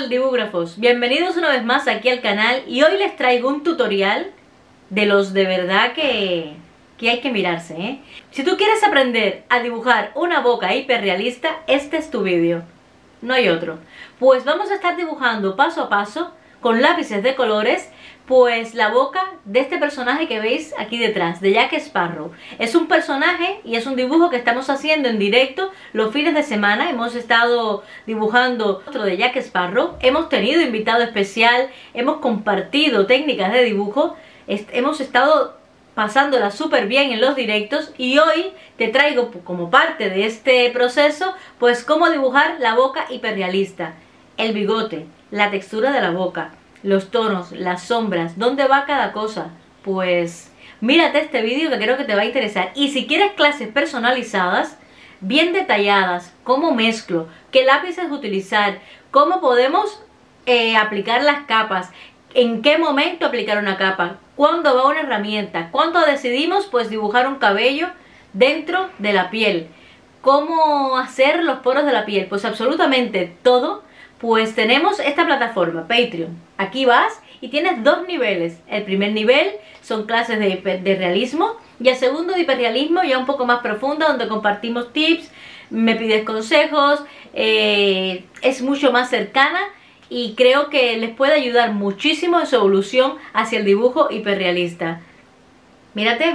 tal, dibúgrafos? Bienvenidos una vez más aquí al canal y hoy les traigo un tutorial de los de verdad que hay que mirarse, ¿eh? Si tú quieres aprender a dibujar una boca hiperrealista, este es tu vídeo, no hay otro. Pues vamos a estar dibujando paso a paso con lápices de colores pues la boca de este personaje que veis aquí detrás, de Jack Sparrow. Es un personaje y es un dibujo que estamos haciendo en directo los fines de semana. Hemos estado dibujando otro de Jack Sparrow, hemos tenido invitado especial, hemos compartido técnicas de dibujo, hemos estado pasándola súper bien en los directos y hoy te traigo como parte de este proceso pues cómo dibujar la boca hiperrealista, el bigote, la textura de la boca, los tonos, las sombras, dónde va cada cosa. Pues mírate este vídeo que creo que te va a interesar. Y si quieres clases personalizadas, bien detalladas, cómo mezclo, qué lápices utilizar, cómo podemos aplicar las capas, en qué momento aplicar una capa, cuándo va una herramienta, cuándo decidimos pues dibujar un cabello dentro de la piel, cómo hacer los poros de la piel, pues absolutamente todo. Pues tenemos esta plataforma, Patreon. Aquí vas y tienes dos niveles. El primer nivel son clases de realismo y el segundo de hiperrealismo ya un poco más profunda, donde compartimos tips, me pides consejos, es mucho más cercana y creo que les puede ayudar muchísimo en su evolución hacia el dibujo hiperrealista. Mírate,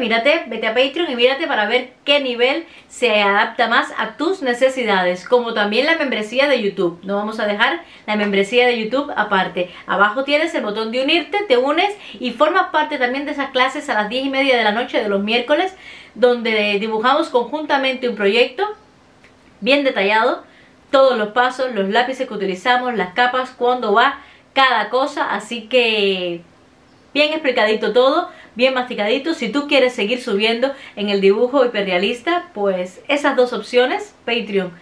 vete a Patreon y mírate para ver qué nivel se adapta más a tus necesidades, como también la membresía de YouTube. No vamos a dejar la membresía de YouTube aparte. Abajo tienes el botón de unirte, te unes y formas parte también de esas clases a las 10:30 de la noche de los miércoles, donde dibujamos conjuntamente un proyecto bien detallado, todos los pasos, los lápices que utilizamos, las capas, cuándo va cada cosa, así que bien explicadito todo, bien masticadito. Si tú quieres seguir subiendo en el dibujo hiperrealista, pues esas dos opciones, Patreon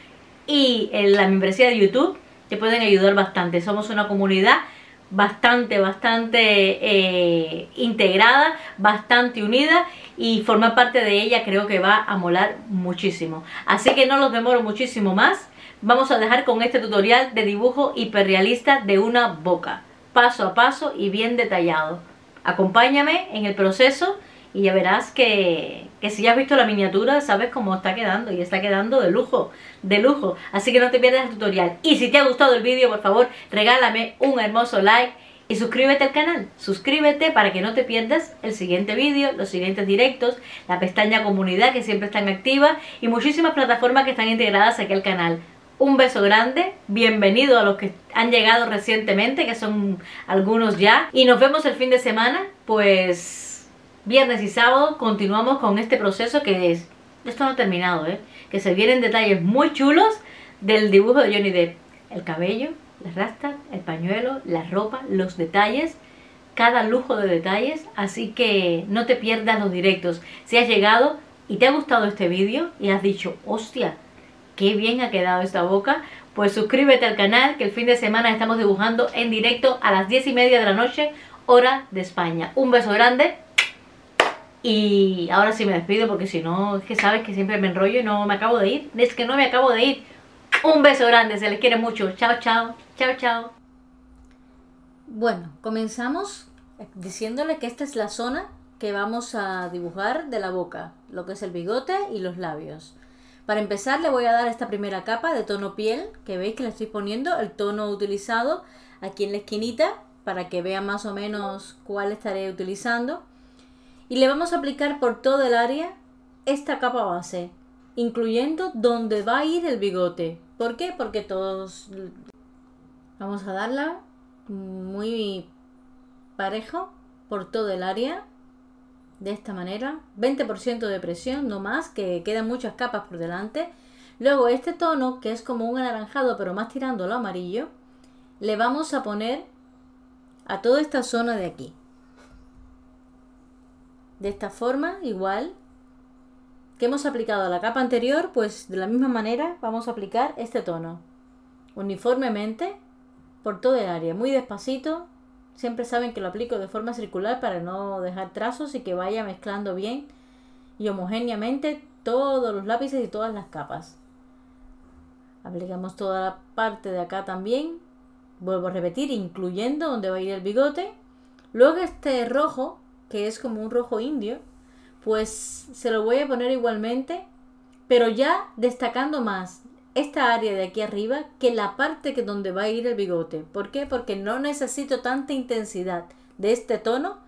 y la membresía de YouTube, te pueden ayudar bastante. Somos una comunidad bastante integrada, bastante unida, y formar parte de ella creo que va a molar muchísimo. Así que no los demoro muchísimo más. Vamos a dejar con este tutorial de dibujo hiperrealista de una boca, paso a paso y bien detallado. Acompáñame en el proceso y ya verás que si ya has visto la miniatura sabes cómo está quedando, y está quedando de lujo, de lujo. Así que no te pierdas el tutorial. Y si te ha gustado el vídeo, por favor, regálame un hermoso like y suscríbete al canal. Suscríbete para que no te pierdas el siguiente vídeo, los siguientes directos, la pestaña comunidad que siempre están activa y muchísimas plataformas que están integradas aquí al canal. Un beso grande, bienvenido a los que han llegado recientemente, que son algunos ya. Y nos vemos el fin de semana, pues viernes y sábado continuamos con este proceso que es... Esto no ha terminado, que se vienen detalles muy chulos del dibujo de Johnny Depp. El cabello, las rastas, el pañuelo, la ropa, los detalles, cada lujo de detalles. Así que no te pierdas los directos. Si has llegado y te ha gustado este vídeo y has dicho, hostia, qué bien ha quedado esta boca, pues suscríbete al canal, que el fin de semana estamos dibujando en directo a las 10:30 de la noche, hora de España. Un beso grande y ahora sí me despido, porque si no, es que sabes que siempre me enrollo y no me acabo de ir. Es que no me acabo de ir. Un beso grande, se les quiere mucho. Chao, chao, chao, chao. Bueno, comenzamos diciéndole que esta es la zona que vamos a dibujar de la boca, lo que es el bigote y los labios. Para empezar le voy a dar esta primera capa de tono piel, que veis que le estoy poniendo el tono utilizado aquí en la esquinita, para que vean más o menos cuál estaré utilizando. Y le vamos a aplicar por todo el área esta capa base, incluyendo donde va a ir el bigote. ¿Por qué? Porque todos vamos a darla muy parejo por todo el área. De esta manera, 20% de presión, no más, que quedan muchas capas por delante. Luego este tono, que es como un anaranjado pero más tirando al amarillo, le vamos a poner a toda esta zona de aquí. De esta forma, igual que hemos aplicado a la capa anterior, pues de la misma manera vamos a aplicar este tono. Uniformemente por todo el área, muy despacito. Siempre saben que lo aplico de forma circular para no dejar trazos y que vaya mezclando bien y homogéneamente todos los lápices y todas las capas. Aplicamos toda la parte de acá también vuelvo a repetir, incluyendo donde va a ir el bigote. Luego este rojo, que es como un rojo indio, pues se lo voy a poner igualmente, pero ya destacando más esta área de aquí arriba que la parte que donde va a ir el bigote. ¿Por qué? Porque no necesito tanta intensidad de este tono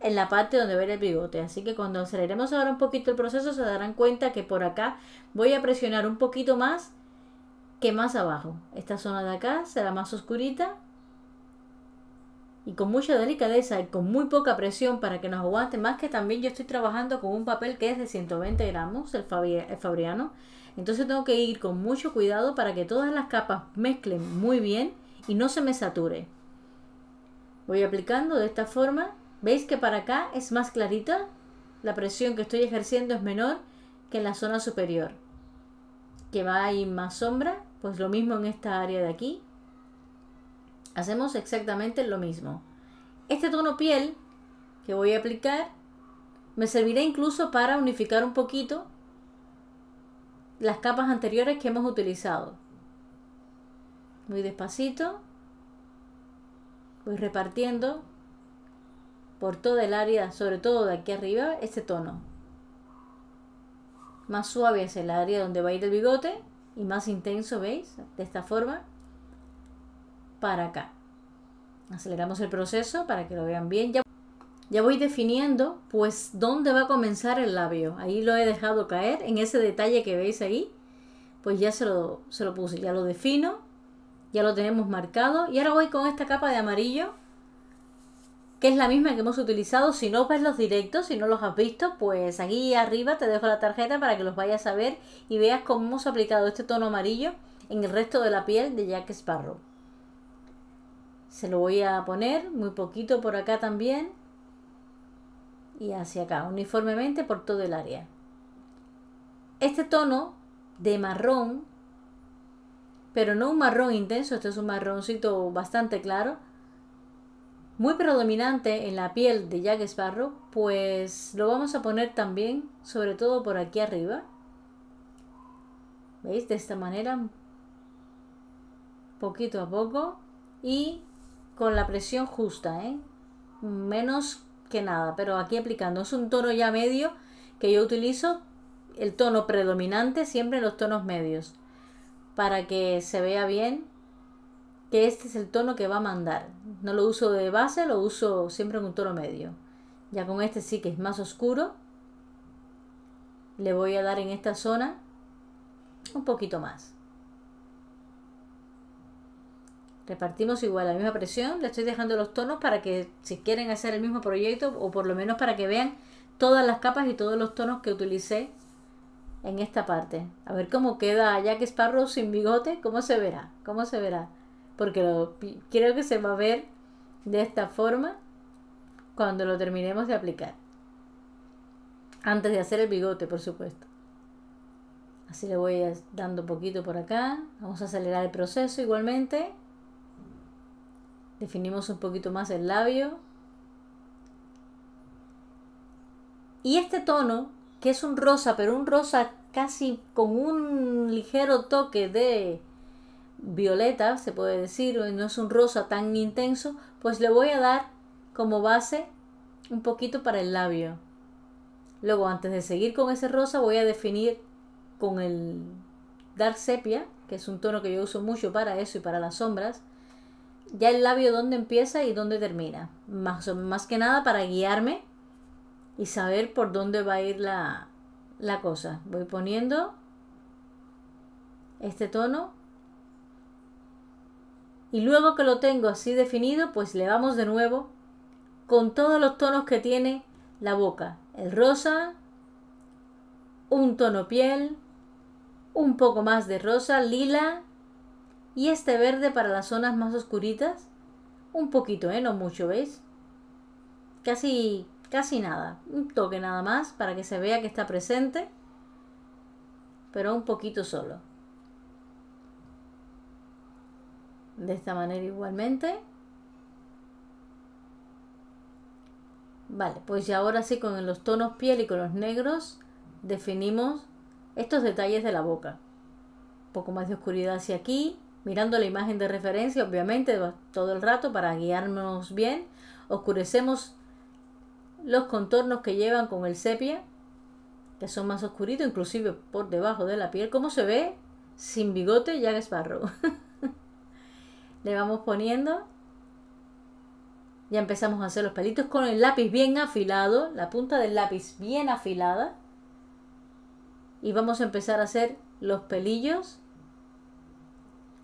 en la parte donde va a ir el bigote. Así que cuando aceleremos ahora un poquito el proceso se darán cuenta que por acá voy a presionar un poquito más que más abajo. Esta zona de acá será más oscurita y con mucha delicadeza y con muy poca presión para que nos aguante. Más que también yo estoy trabajando con un papel que es de 120 gramos, el Fabriano. Entonces tengo que ir con mucho cuidado para que todas las capas mezclen muy bien y no se me sature. Voy aplicando de esta forma. ¿Veis que para acá es más clarita? La presión que estoy ejerciendo es menor que en la zona superior. Que va a ir más sombra, pues lo mismo en esta área de aquí. Hacemos exactamente lo mismo. Este tono piel que voy a aplicar me servirá incluso para unificar un poquito las capas anteriores que hemos utilizado. Muy despacito. Voy repartiendo por toda el área, sobre todo de aquí arriba, este tono. Más suave es el área donde va a ir el bigote y más intenso, ¿veis? De esta forma. Para acá. Aceleramos el proceso para que lo vean bien. Ya voy definiendo pues dónde va a comenzar el labio. Ahí lo he dejado caer en ese detalle que veis ahí. Pues ya se lo puse, ya lo defino. Ya lo tenemos marcado. Y ahora voy con esta capa de amarillo, que es la misma que hemos utilizado. Si no ves los directos, si no los has visto, pues aquí arriba te dejo la tarjeta para que los vayas a ver y veas cómo hemos aplicado este tono amarillo en el resto de la piel de Jack Sparrow. Se lo voy a poner muy poquito por acá también y hacia acá, uniformemente por todo el área. Este tono de marrón, pero no un marrón intenso, este es un marroncito bastante claro, muy predominante en la piel de Jack Sparrow, pues lo vamos a poner también, sobre todo por aquí arriba. ¿Veis? De esta manera, poquito a poco y con la presión justa, menos que nada, pero aquí aplicando. Es un tono ya medio que yo utilizo, el tono predominante siempre en los tonos medios, para que se vea bien que este es el tono que va a mandar. No lo uso de base, lo uso siempre en un tono medio. Ya con este sí que es más oscuro, le voy a dar en esta zona un poquito más. Repartimos igual la misma presión, le estoy dejando los tonos para que si quieren hacer el mismo proyecto o por lo menos para que vean todas las capas y todos los tonos que utilicé en esta parte. A ver cómo queda Jack Sparrow sin bigote, cómo se verá, porque creo que se va a ver de esta forma cuando lo terminemos de aplicar. Antes de hacer el bigote, por supuesto. Así le voy dando un poquito por acá. Vamos a acelerar el proceso igualmente. Definimos un poquito más el labio. Y este tono, que es un rosa, pero un rosa casi con un ligero toque de violeta, se puede decir, no es un rosa tan intenso, pues le voy a dar como base un poquito para el labio. Luego, antes de seguir con ese rosa, voy a definir con el Dark Sepia, que es un tono que yo uso mucho para eso y para las sombras, ya el labio dónde empieza y dónde termina. Más que nada para guiarme y saber por dónde va a ir la cosa. Voy poniendo este tono y luego que lo tengo así definido, pues le vamos de nuevo con todos los tonos que tiene la boca. El rosa, un tono piel, un poco más de rosa, lila y este verde para las zonas más oscuritas. Un poquito, no mucho, ¿veis? Casi nada, un toque nada más para que se vea que está presente, pero un poquito solo. De esta manera igualmente. Vale, pues ya ahora sí con los tonos piel y con los negros definimos estos detalles de la boca. Un poco más de oscuridad hacia aquí mirando la imagen de referencia, obviamente, todo el rato para guiarnos bien. Oscurecemos los contornos que llevan con el sepia, que son más oscuritos, inclusive por debajo de la piel. ¿Cómo se ve sin bigote Jack Sparrow? Le vamos poniendo. Ya empezamos a hacer los pelitos con el lápiz bien afilado, la punta del lápiz bien afilada. Y vamos a empezar a hacer los pelillos,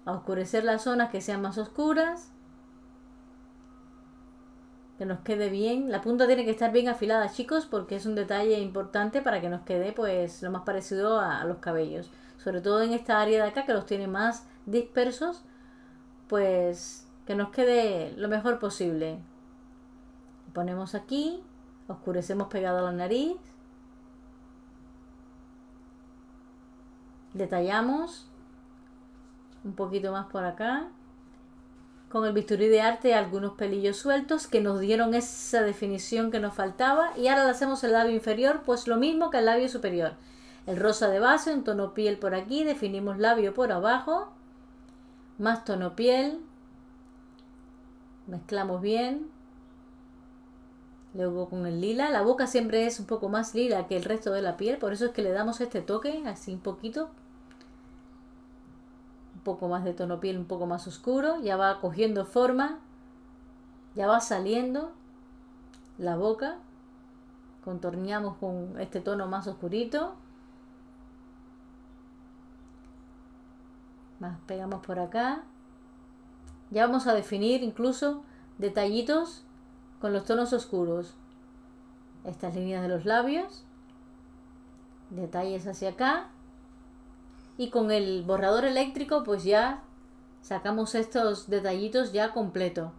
a oscurecer las zonas que sean más oscuras, que nos quede bien. La punta tiene que estar bien afilada, chicos, porque es un detalle importante para que nos quede pues lo más parecido a los cabellos, sobre todo en esta área de acá que los tiene más dispersos, pues que nos quede lo mejor posible. Ponemos aquí, oscurecemos pegado a la nariz, detallamos un poquito más por acá. Con el bisturí de arte algunos pelillos sueltos que nos dieron esa definición que nos faltaba. Y ahora le hacemos el labio inferior, pues lo mismo que el labio superior. El rosa de base, un tono piel por aquí, definimos labio por abajo, más tono piel, mezclamos bien. Luego con el lila, la boca siempre es un poco más lila que el resto de la piel, por eso es que le damos este toque, así un poquito. Un poco más de tono piel, un poco más oscuro, ya va cogiendo forma, ya va saliendo la boca. Contorneamos con este tono más oscurito. Más pegamos por acá. Ya vamos a definir incluso detallitos con los tonos oscuros. Estas líneas de los labios, detalles hacia acá. Y con el borrador eléctrico pues ya sacamos estos detallitos ya completo.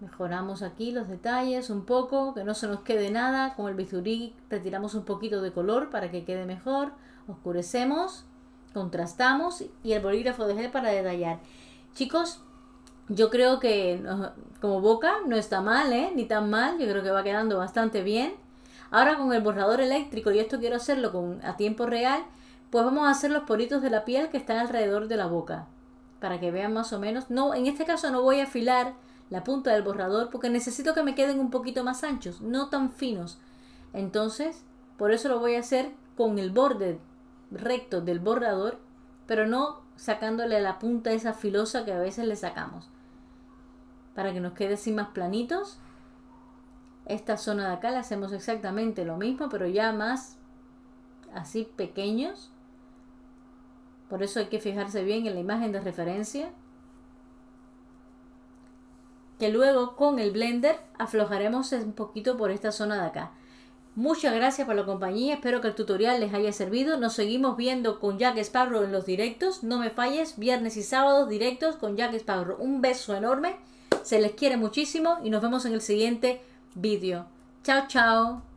Mejoramos aquí los detalles un poco, que no se nos quede nada. Con el bisturí retiramos un poquito de color para que quede mejor. Oscurecemos, contrastamos y el bolígrafo de gel para detallar. Chicos, yo creo que como boca no está mal, ni tan mal. Yo creo que va quedando bastante bien. Ahora con el borrador eléctrico, y esto quiero hacerlo a tiempo real, pues vamos a hacer los poritos de la piel que están alrededor de la boca, para que vean más o menos. No, en este caso no voy a afilar la punta del borrador porque necesito que me queden un poquito más anchos, no tan finos. Entonces, por eso lo voy a hacer con el borde recto del borrador, pero no sacándole la punta esa filosa que a veces le sacamos, para que nos quede así más planitos. Esta zona de acá la hacemos exactamente lo mismo, pero ya más así pequeños. Por eso hay que fijarse bien en la imagen de referencia, que luego con el blender aflojaremos un poquito por esta zona de acá. Muchas gracias por la compañía, espero que el tutorial les haya servido. Nos seguimos viendo con Jack Sparrow en los directos. No me falles, viernes y sábados directos con Jack Sparrow. Un beso enorme, se les quiere muchísimo y nos vemos en el siguiente vídeo. Chao, chao.